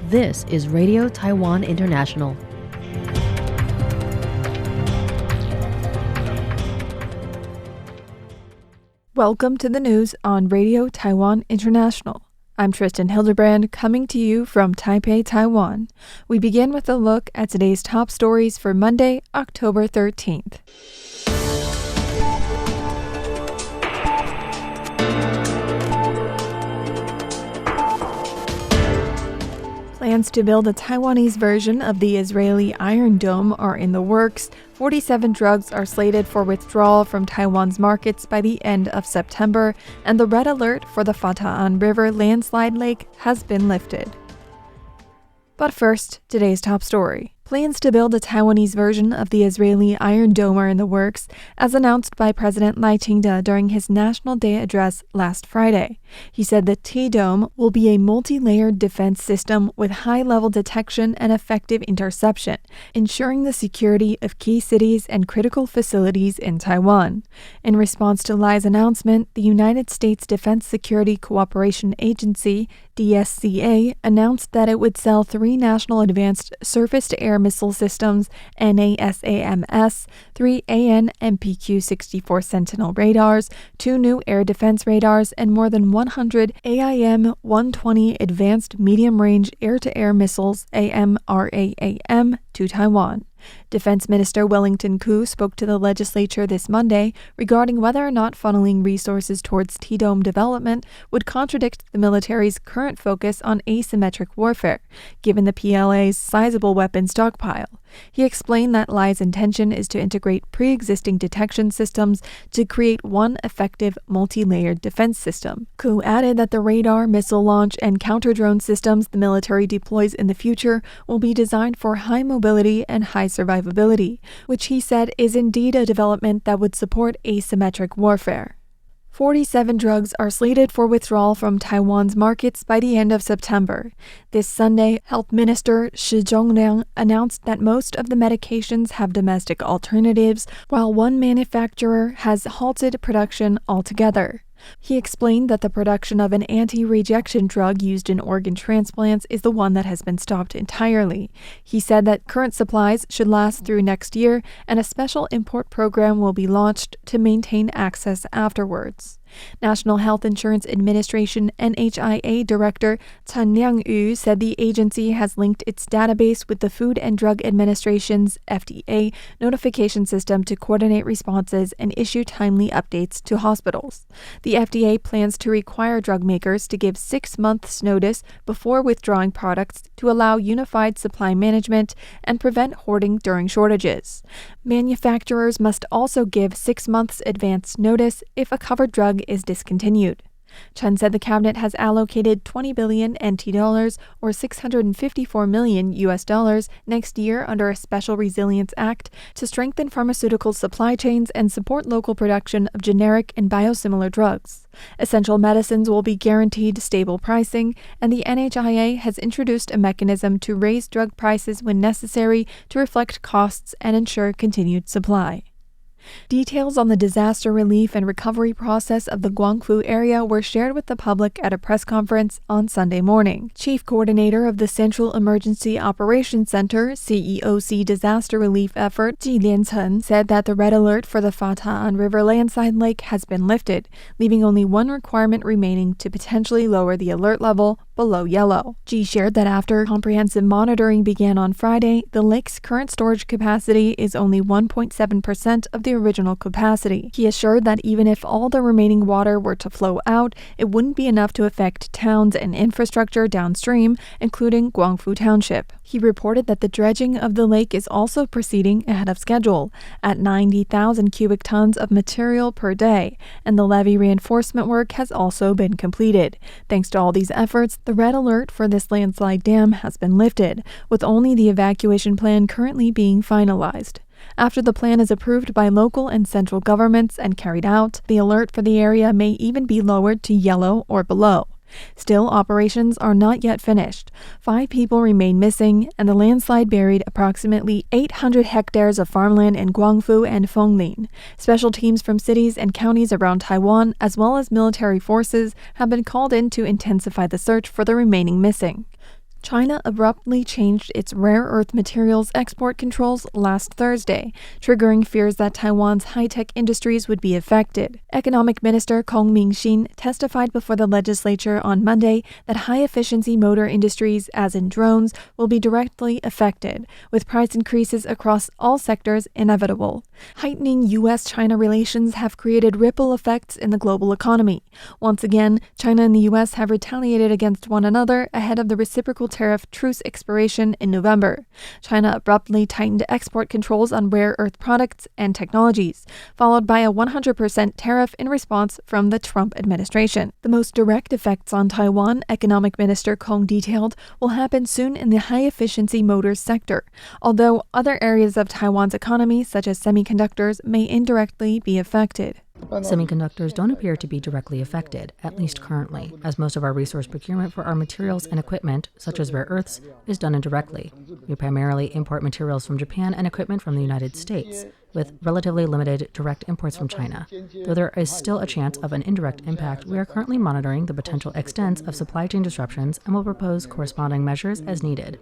This is Radio Taiwan International. Welcome to the news on Radio Taiwan International. I'm Tristan Hildebrand, coming to you from Taipei, Taiwan. We begin with a look at today's top stories for Monday, October 13th. Plans to build a Taiwanese version of the Israeli Iron Dome are in the works. 47 drugs are slated for withdrawal from Taiwan's markets by the end of September, and the red alert for the Fata'an River landslide lake has been lifted. But first, today's top story. Plans to build a Taiwanese version of the Israeli Iron Dome are in the works, as announced by President Lai Ching-te during his National Day address last Friday. He said the T-Dome will be a multi-layered defense system with high-level detection and effective interception, ensuring the security of key cities and critical facilities in Taiwan. In response to Lai's announcement, the United States Defense Security Cooperation Agency, DSCA, announced that it would sell 3 National Advanced Surface-to-Air Missile Systems, NASAMS, 3 AN/MPQ-64 Sentinel radars, 2 new air defense radars, and more than 100 AIM-120 Advanced Medium-Range Air-to-Air Missiles, AMRAAM, to Taiwan. Defense Minister Wellington Koo spoke to the legislature this Monday regarding whether or not funneling resources towards T-Dome development would contradict the military's current focus on asymmetric warfare, given the PLA's sizable weapon stockpile. He explained that Lai's intention is to integrate pre-existing detection systems to create one effective multi-layered defense system. Koo added that the radar, missile launch, and counter-drone systems the military deploys in the future will be designed for high mobility and high survivability, which he said is indeed a development that would support asymmetric warfare. 47 drugs are slated for withdrawal from Taiwan's markets by the end of September. This Sunday, Health Minister Shih Chung-liang announced that most of the medications have domestic alternatives, while one manufacturer has halted production altogether. He explained that the production of an anti-rejection drug used in organ transplants is the one that has been stopped entirely. He said that current supplies should last through next year, and a special import program will be launched to maintain access afterwards. National Health Insurance Administration NHIA Director Tan Liang-yu said the agency has linked its database with the Food and Drug Administration's FDA notification system to coordinate responses and issue timely updates to hospitals. The FDA plans to require drug makers to give 6 months' notice before withdrawing products to allow unified supply management and prevent hoarding during shortages. Manufacturers must also give 6 months advance notice if a covered drug is discontinued. Chen said the cabinet has allocated 20 billion NT dollars or $654 million next year under a Special Resilience Act to strengthen pharmaceutical supply chains and support local production of generic and biosimilar drugs. Essential medicines will be guaranteed stable pricing, and the NHIA has introduced a mechanism to raise drug prices when necessary to reflect costs and ensure continued supply. Details on the disaster relief and recovery process of the Guangfu area were shared with the public at a press conference on Sunday morning. Chief Coordinator of the Central Emergency Operations Center, CEOC Disaster Relief Effort, Ji Lianchen, said that the red alert for the Fata'an River landslide lake has been lifted, leaving only one requirement remaining to potentially lower the alert level below yellow. Ji shared that after comprehensive monitoring began on Friday, the lake's current storage capacity is only 1.7% of the original capacity. He assured that even if all the remaining water were to flow out, it wouldn't be enough to affect towns and infrastructure downstream, including Guangfu Township. He reported that the dredging of the lake is also proceeding ahead of schedule, at 90,000 cubic tons of material per day, and the levee reinforcement work has also been completed. Thanks to all these efforts, the red alert for this landslide dam has been lifted, with only the evacuation plan currently being finalized. After the plan is approved by local and central governments and carried out, the alert for the area may even be lowered to yellow or below. Still, operations are not yet finished. 5 people remain missing, and the landslide buried approximately 800 hectares of farmland in Guangfu and Fenglin. Special teams from cities and counties around Taiwan, as well as military forces, have been called in to intensify the search for the remaining missing. China abruptly changed its rare earth materials export controls last Thursday, triggering fears that Taiwan's high-tech industries would be affected. Economic Minister Kong Ming-shin testified before the legislature on Monday that high-efficiency motor industries, as in drones, will be directly affected, with price increases across all sectors inevitable. Heightening U.S.-China relations have created ripple effects in the global economy. Once again, China and the U.S. have retaliated against one another ahead of the reciprocal tariff truce expiration in November. China abruptly tightened export controls on rare earth products and technologies, followed by a 100% tariff in response from the Trump administration. The most direct effects on Taiwan, Economic Minister Kong detailed, will happen soon in the high-efficiency motors sector, although other areas of Taiwan's economy, such as semiconductors, may indirectly be affected. Semiconductors don't appear to be directly affected, at least currently, as most of our resource procurement for our materials and equipment, such as rare earths, is done indirectly. We primarily import materials from Japan and equipment from the United States, with relatively limited direct imports from China. Though there is still a chance of an indirect impact, we are currently monitoring the potential extent of supply chain disruptions and will propose corresponding measures as needed.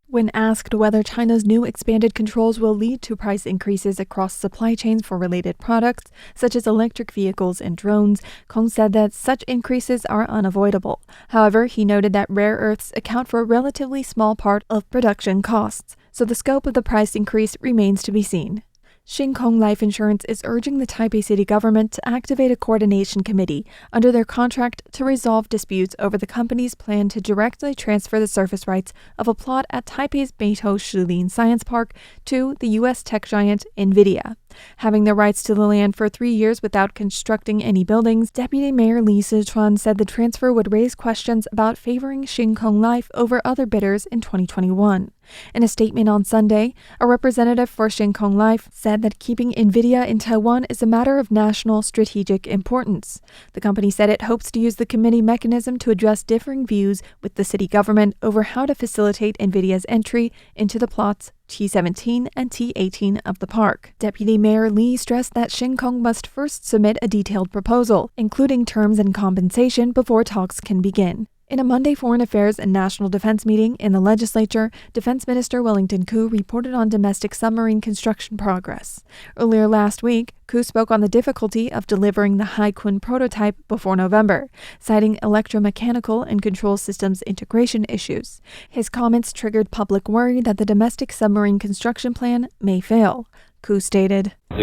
When asked whether China's new expanded controls will lead to price increases across supply chains for related products, such as electric vehicles and drones, Kong said that such increases are unavoidable. However, he noted that rare earths account for a relatively small part of production costs, so the scope of the price increase remains to be seen. Shin Kong Life Insurance is urging the Taipei city government to activate a coordination committee under their contract to resolve disputes over the company's plan to directly transfer the surface rights of a plot at Taipei's Beidou Shilin Science Park to the U.S. tech giant NVIDIA. Having the rights to the land for 3 years without constructing any buildings, Deputy Mayor Li Sichuan said the transfer would raise questions about favoring Shin Kong Life over other bidders in 2021. In a statement on Sunday, a representative for Shin Kong Life said that keeping NVIDIA in Taiwan is a matter of national strategic importance. The company said it hopes to use the committee mechanism to address differing views with the city government over how to facilitate NVIDIA's entry into the plots T17 and T18 of the park. Deputy Mayor Li stressed that Shin Kong must first submit a detailed proposal, including terms and compensation, before talks can begin. In a Monday Foreign Affairs and National Defense meeting in the legislature, Defense Minister Wellington Koo reported on domestic submarine construction progress. Earlier last week, Koo spoke on the difficulty of delivering the Haikun prototype before November, citing electromechanical and control systems integration issues. His comments triggered public worry that the domestic submarine construction plan may fail. Koo stated, I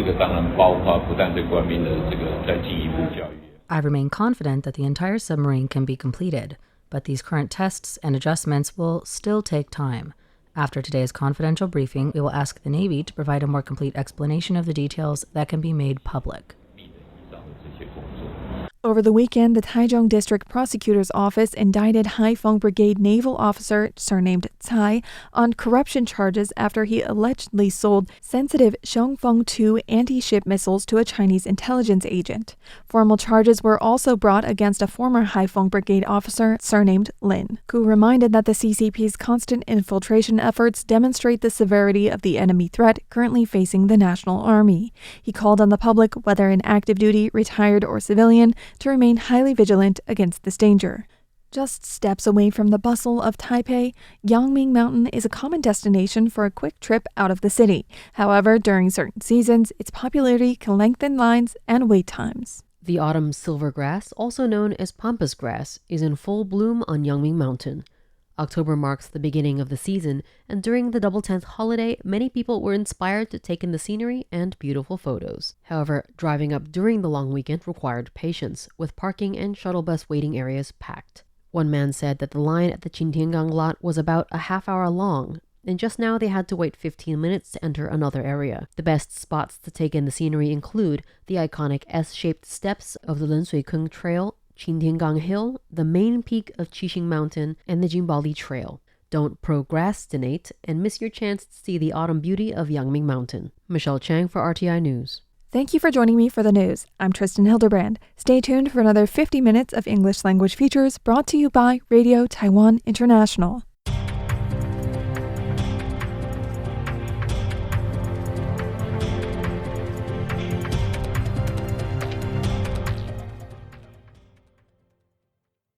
remain confident that the entire submarine can be completed, but these current tests and adjustments will still take time. After today's confidential briefing, we will ask the Navy to provide a more complete explanation of the details that can be made public. Over the weekend, the Taichung District Prosecutor's Office indicted Haiphong Brigade naval officer surnamed Tsai on corruption charges after he allegedly sold sensitive Xiongfeng 2 anti-ship missiles to a Chinese intelligence agent. Formal charges were also brought against a former Haiphong Brigade officer surnamed Lin. Koo reminded that the CCP's constant infiltration efforts demonstrate the severity of the enemy threat currently facing the National Army. He called on the public, whether in active duty, retired, or civilian, to remain highly vigilant against this danger. Just steps away from the bustle of Taipei, Yangming Mountain is a common destination for a quick trip out of the city. However, during certain seasons, its popularity can lengthen lines and wait times. The autumn silvergrass, also known as pampas grass, is in full bloom on Yangming Mountain. October marks the beginning of the season, and during the Double 10th holiday, many people were inspired to take in the scenery and beautiful photos. However, driving up during the long weekend required patience, with parking and shuttle bus waiting areas packed. One man said that the line at the Qingtiangang lot was about a half hour long, and just now they had to wait 15 minutes to enter another area. The best spots to take in the scenery include the iconic S-shaped steps of the Lensui-Kung Trail, Qingtiangang Hill, the main peak of Qixing Mountain, and the Jinbaoli Trail. Don't procrastinate and miss your chance to see the autumn beauty of Yangming Mountain. Michelle Chang for RTI News. Thank you for joining me for the news. I'm Tristan Hildebrand. Stay tuned for another 50 minutes of English language features brought to you by Radio Taiwan International.